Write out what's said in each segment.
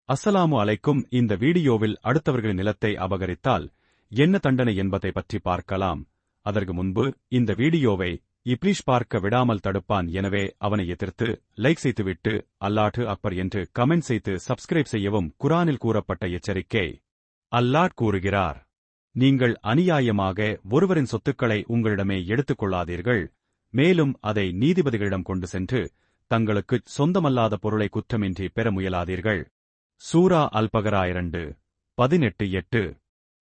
அஸ்ஸலாமு அலைக்கும். இந்த வீடியோவில் அடுத்தவர்களின் நிலத்தை அபகரித்தால் என்ன தண்டனை என்பதை பற்றி பார்க்கலாம். அதற்கு முன்பு இந்த வீடியோவை இப்ளீஸ் பார்க்க விடாமல் தடுப்பான். எனவே அவனை எதிர்த்து லைக் செய்துவிட்டு அல்லாஹு அக்பர் என்று கமெண்ட் செய்து சப்ஸ்கிரைப் செய்யவும். குரானில் கூறப்பட்ட எச்சரிக்கை. அல்லாஹ் கூறுகிறார், நீங்கள் அநியாயமாக ஒருவரின் சொத்துக்களை உங்களிடமே எடுத்துக் கொள்ளாதீர்கள். மேலும் அதை நீதிபதிகளிடம் கொண்டு சென்று தங்களுக்குச் சொந்தமல்லாத பொருளை குற்றமின்றி பெற முயலாதீர்கள். சூரா அல்-பகரா 2:18.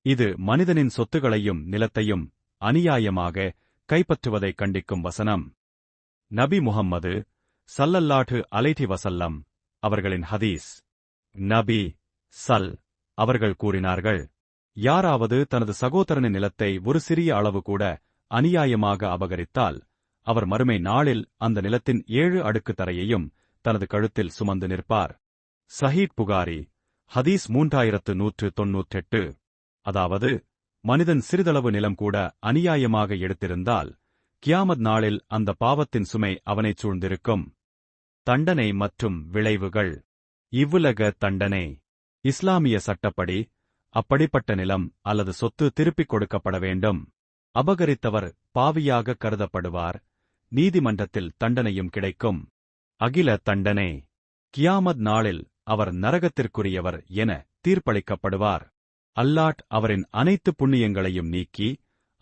இது மனிதனின் சொத்துகளையும் நிலத்தையும் அநியாயமாக கைப்பற்றுவதைக் கண்டிக்கும் வசனம். நபி முஹம்மது ஸல்லல்லாஹு அலைஹி வஸல்லம் அவர்களின் ஹதீஸ். நபி அவர்கள் கூறினார்கள், யாராவது தனது சகோதரனின் நிலத்தை ஒரு சிறிய அளவு கூட அநியாயமாக அபகரித்தால் அவர் மறுமை நாளில் அந்த நிலத்தின் 7 அடுக்கு தரையையும் தனது கழுத்தில் சுமந்து நிற்பார். சஹீஹ் புகாரி ஹதீஸ் 3198. அதாவது, மனிதன் சிறிதளவு நிலம் கூட அநியாயமாக எடுத்திருந்தால் கியாமத் நாளில் அந்த பாவத்தின் சுமை அவனைச் சூழ்ந்திருக்கும். தண்டனை மற்றும் விளைவுகள். இவ்வுலக தண்டனை. இஸ்லாமிய சட்டப்படி அப்படிப்பட்ட நிலம் அல்லது சொத்து திருப்பிக் கொடுக்கப்பட வேண்டும். அபகரித்தவர் பாவியாக கருதப்படுவார். நீதிமன்றத்தில் தண்டனையும் கிடைக்கும். அகில தண்டனை. கியாமத் நாளில் அவர் நரகத்திற்குரியவர் என தீர்ப்பளிக்கப்படுவார். அல்லாஹ் அவரின் அனைத்து புண்ணியங்களையும் நீக்கி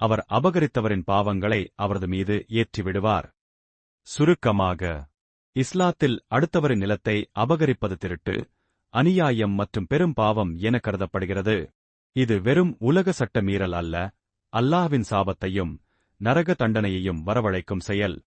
அவர் அபகரித்தவரின் பாவங்களை அவரது மீது ஏற்றிவிடுவார். சுருக்கமாக, இஸ்லாத்தில் அடுத்தவரின் நிலத்தை அபகரிப்பது திருட்டு, அநியாயம் மற்றும் பெரும் பாவம் என கருதப்படுகிறது. இது வெறும் உலக சட்ட மீறல் அல்ல, அல்லாஹ்வின் சாபத்தையும் நரக தண்டனையையும் வரவழைக்கும் செயல்.